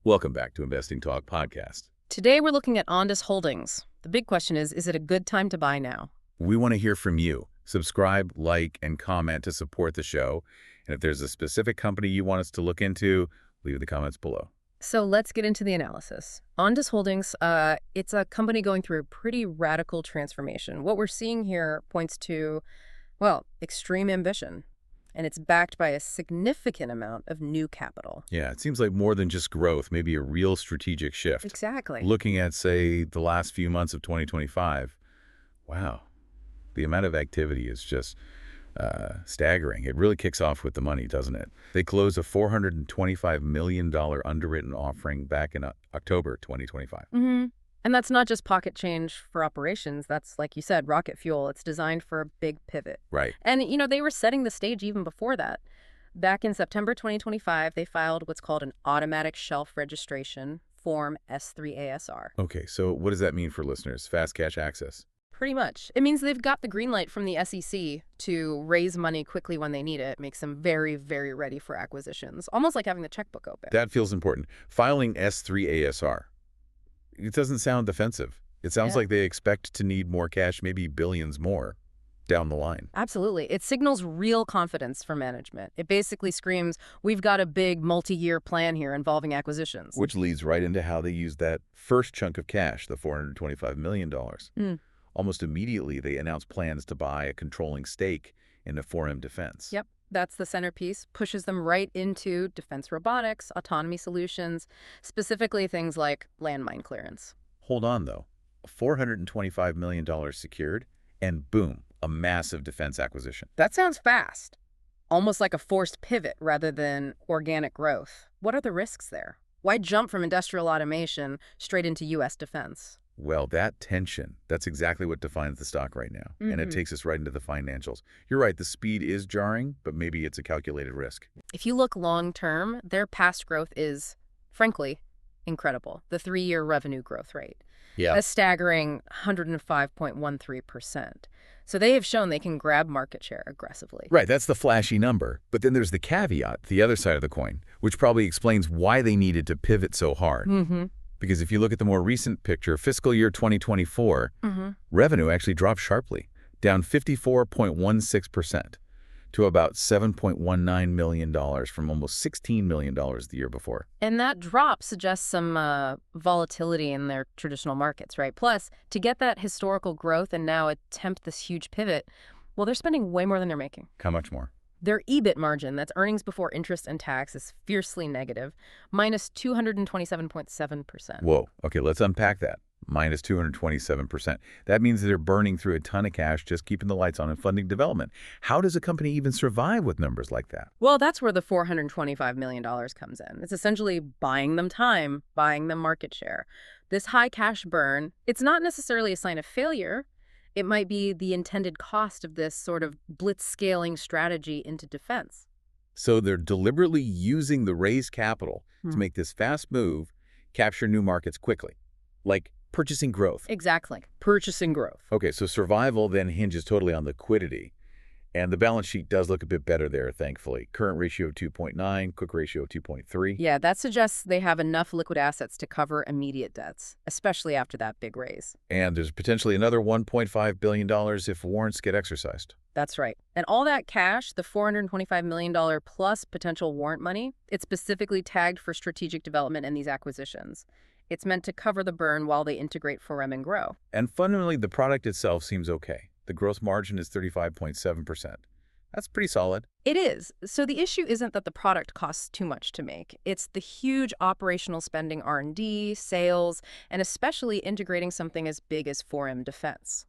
Welcome back to Investing Talk Podcast. Today we're looking at Ondas Holdings. The big question is it a good time to buy now? We want to hear from you. Subscribe, like, and comment to support the show. And if there's a specific company you want us to look into, leave the comments below. So let's get into the analysis. Ondas Holdings, it's a company going through a pretty radical transformation. What we're seeing here points to, well, extreme ambition. And it's backed by a significant amount of new capital. Yeah, it seems like more than just growth, maybe a real strategic shift. Exactly. Looking at, say, the last few months of 2025, wow, the amount of activity is just staggering. It really kicks off with the money, doesn't it? They closed a $425 million underwritten offering back in October 2025. Mm-hmm. And that's not just pocket change for operations. That's, like you said, rocket fuel. It's designed for a big pivot. Right. And, they were setting the stage even before that. Back in September 2025, they filed what's called an automatic shelf registration, Form S3ASR. Okay, so what does that mean for listeners? Fast cash access? Pretty much. It means they've got the green light from the SEC to raise money quickly when they need it. It makes them very, very ready for acquisitions. Almost like having the checkbook open. That feels important. Filing S3ASR. It doesn't sound defensive. It sounds like they expect to need more cash, maybe billions more, down the line. Absolutely. It signals real confidence for management. It basically screams, we've got a big multi-year plan here involving acquisitions. Which leads right into how they use that first chunk of cash, the $425 million. Almost immediately, they announced plans to buy a controlling stake into 4M Defense. Yep. That's the centerpiece, pushes them right into defense robotics, autonomy solutions, specifically things like landmine clearance. Hold on, though. $425 million secured, and boom, a massive defense acquisition. That sounds fast. Almost like a forced pivot rather than organic growth. What are the risks there? Why jump from industrial automation straight into U.S. defense? Well, that tension, that's exactly what defines the stock right now. And it takes us right into the financials. You're right, the speed is jarring, but maybe it's a calculated risk. If you look long-term, their past growth is, frankly, incredible. The 3-year revenue growth rate. A staggering 105.13%. So they have shown they can grab market share aggressively. Right, that's the flashy number. But then there's the caveat, the other side of the coin, which probably explains why they needed to pivot so hard. Because if you look at the more recent picture, fiscal year 2024, revenue actually dropped sharply, down 54.16% to about $7.19 million from almost $16 million the year before. And that drop suggests some volatility in their traditional markets, right? Plus, to get that historical growth and now attempt this huge pivot, well, they're spending way more than they're making. How much more? Their EBIT margin, that's earnings before interest and tax, is fiercely negative, minus 227.7%. Whoa. Okay, let's unpack that. Minus 227%. That means they're burning through a ton of cash just keeping the lights on and funding development. How does a company even survive with numbers like that? Well, that's where the $425 million comes in. It's essentially buying them time, buying them market share. This high cash burn, it's not necessarily a sign of failure. It might be the intended cost of this sort of blitz-scaling strategy into defense. So they're deliberately using the raised capital to make this fast move, capture new markets quickly, like purchasing growth. Exactly. Purchasing growth. Okay, so survival then hinges totally on liquidity. And the balance sheet does look a bit better there, thankfully. Current ratio of 2.9, quick ratio of 2.3. Yeah, that suggests they have enough liquid assets to cover immediate debts, especially after that big raise. And there's potentially another $1.5 billion if warrants get exercised. That's right. And all that cash, the $425 million plus potential warrant money, it's specifically tagged for strategic development in these acquisitions. It's meant to cover the burn while they integrate 4M and grow. And fundamentally, the product itself seems okay. The gross margin is 35.7%. That's pretty solid. It is. So the issue isn't that the product costs too much to make. It's the huge operational spending R&D, sales, and especially integrating something as big as 4M Defense.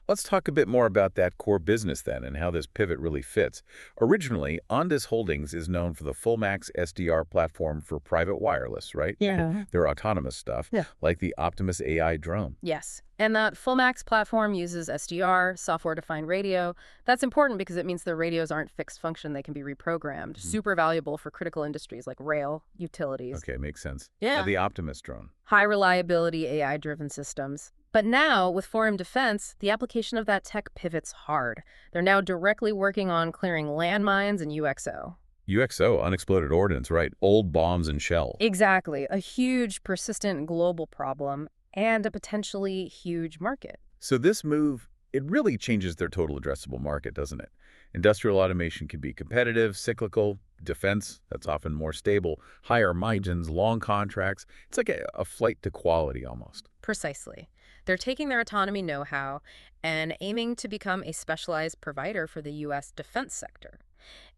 Let's talk a bit more about that core business then and how this pivot really fits. Originally, Ondas Holdings is known for the FullMax SDR platform for private wireless, right? Yeah. Their autonomous stuff, like the Optimus AI drone. Yes. And that FullMax platform uses SDR, software-defined radio. That's important because it means the radios aren't fixed function. They can be reprogrammed. Super valuable for critical industries like rail, utilities. Okay, makes sense. Yeah. The Optimus drone. High reliability AI-driven systems. But now, with 4M Defense, the application of that tech pivots hard. They're now directly working on clearing landmines and UXO. UXO, unexploded ordnance, right? Old bombs and shell. Exactly. A huge, persistent global problem and a potentially huge market. So this move, it really changes their total addressable market, doesn't it? Industrial automation can be competitive, cyclical, defense, that's often more stable, higher margins, long contracts. It's like a flight to quality almost. Precisely. They're taking their autonomy know-how and aiming to become a specialized provider for the U.S. defense sector.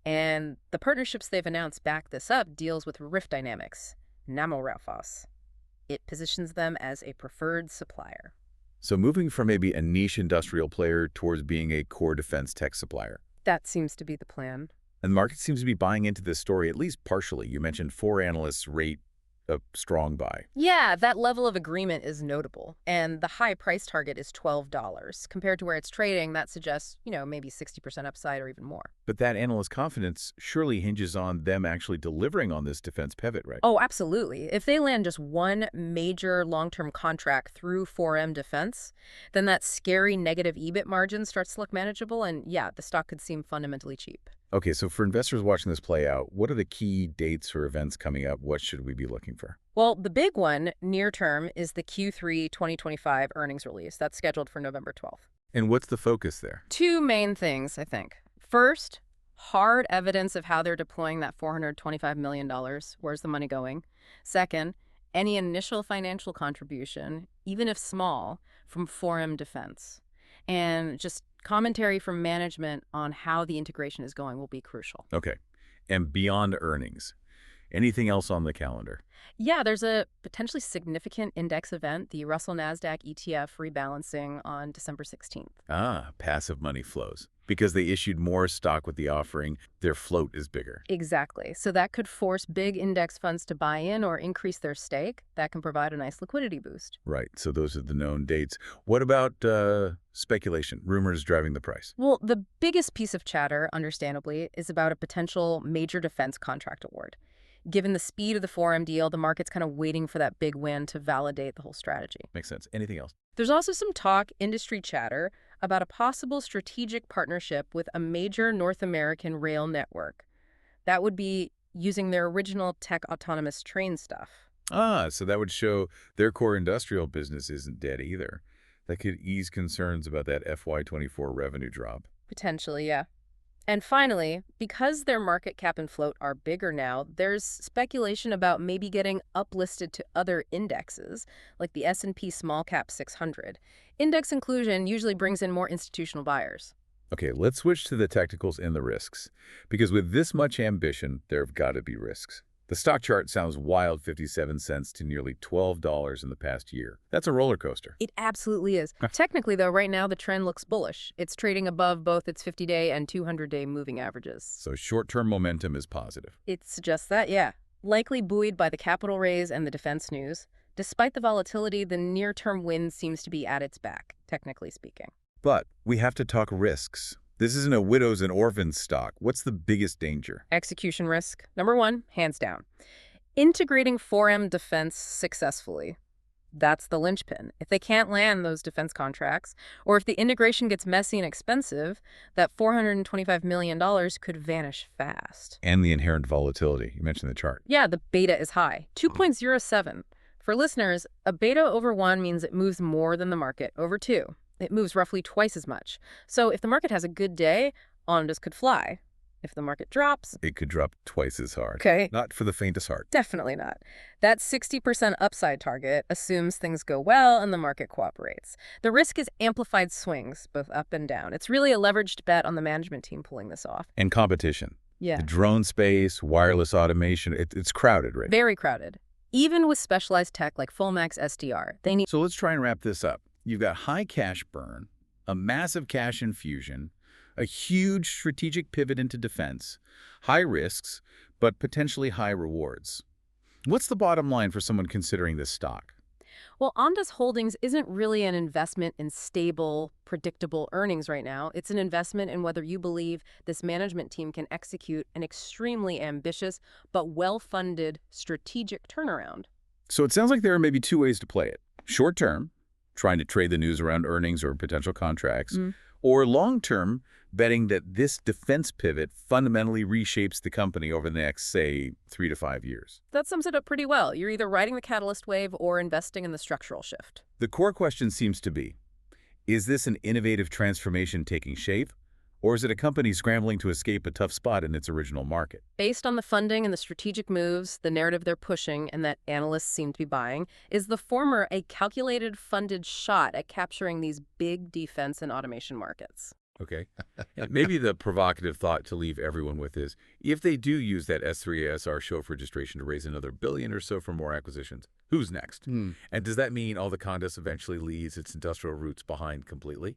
And the partnerships they've announced back this up deals with Rift Dynamics, Namorafos. It positions them as a preferred supplier. So moving from maybe a niche industrial player towards being a core defense tech supplier. That seems to be the plan. And the market seems to be buying into this story, at least partially. You mentioned 4 analysts rate a strong buy. Yeah, that level of agreement is notable. And the high price target is $12. Compared to where it's trading, that suggests, maybe 60% upside or even more. But that analyst confidence surely hinges on them actually delivering on this defense pivot, right? Oh, absolutely. If they land just one major long-term contract through 4M Defense, then that scary negative EBIT margin starts to look manageable, and yeah, the stock could seem fundamentally cheap. Okay, so for investors watching this play out, what are the key dates or events coming up? What should we be looking for? Well, the big one, near term, is the Q3 2025 earnings release. That's scheduled for November 12th. And what's the focus there? Two main things, I think. First, hard evidence of how they're deploying that $425 million. Where's the money going? Second, any initial financial contribution, even if small, from 4M Defense. And just commentary from management on how the integration is going will be crucial. Okay. And beyond earnings, anything else on the calendar? Yeah, there's a potentially significant index event, the Russell Nasdaq ETF rebalancing on December 16th. Ah, passive money flows. Because they issued more stock with the offering, their float is bigger. Exactly. So that could force big index funds to buy in or increase their stake. That can provide a nice liquidity boost. Right. So those are the known dates. What about speculation, rumors driving the price? Well, the biggest piece of chatter, understandably, is about a potential major defense contract award. Given the speed of the 4M deal, the market's kind of waiting for that big win to validate the whole strategy. Makes sense. Anything else? There's also some talk, industry chatter, about a possible strategic partnership with a major North American rail network. That would be using their original tech autonomous train stuff. Ah, so that would show their core industrial business isn't dead either. That could ease concerns about that FY24 revenue drop. Potentially, yeah. And finally, because their market cap and float are bigger now, there's speculation about maybe getting uplisted to other indexes, like the S&P Small Cap 600. Index inclusion usually brings in more institutional buyers. Okay, let's switch to the technicals and the risks. Because with this much ambition, there have got to be risks. The stock chart sounds wild, 57 cents to nearly $12 in the past year. That's a roller coaster. It absolutely is. Technically, though, right now the trend looks bullish. It's trading above both its 50-day and 200-day moving averages. So short-term momentum is positive. It suggests that, yeah. Likely buoyed by the capital raise and the defense news. Despite the volatility, the near-term wind seems to be at its back, technically speaking. But we have to talk risks. This isn't a widows and orphans stock. What's the biggest danger? Execution risk. Number one, hands down. Integrating 4M Defense successfully. That's the linchpin. If they can't land those defense contracts, or if the integration gets messy and expensive, that $425 million could vanish fast. And the inherent volatility. You mentioned the chart. Yeah, the beta is high, 2.07. For listeners, a beta over 1 means it moves more than the market over 2. It moves roughly twice as much. So if the market has a good day, Ondas could fly. If the market drops, it could drop twice as hard. Okay. Not for the faintest heart. Definitely not. That 60% upside target assumes things go well and the market cooperates. The risk is amplified swings, both up and down. It's really a leveraged bet on the management team pulling this off. And competition. Yeah. The drone space, wireless automation, it's crowded, right? Very crowded. Even with specialized tech like Fullmax SDR, they need... So let's try and wrap this up. You've got high cash burn, a massive cash infusion, a huge strategic pivot into defense, high risks, but potentially high rewards. What's the bottom line for someone considering this stock? Well, Ondas Holdings isn't really an investment in stable, predictable earnings right now. It's an investment in whether you believe this management team can execute an extremely ambitious but well-funded strategic turnaround. So it sounds like there are maybe two ways to play it. Short term, trying to trade the news around earnings or potential contracts, or long-term, betting that this defense pivot fundamentally reshapes the company over the next, say, 3 to 5 years. That sums it up pretty well. You're either riding the catalyst wave or investing in the structural shift. The core question seems to be, is this an innovative transformation taking shape, or is it a company scrambling to escape a tough spot in its original market? Based on the funding and the strategic moves, the narrative they're pushing and that analysts seem to be buying, is the former a calculated, funded shot at capturing these big defense and automation markets? Okay. Maybe the provocative thought to leave everyone with is, if they do use that S3ASR shelf registration to raise another $1 billion or so for more acquisitions, who's next? And does that mean all the Ondas eventually leaves its industrial roots behind completely?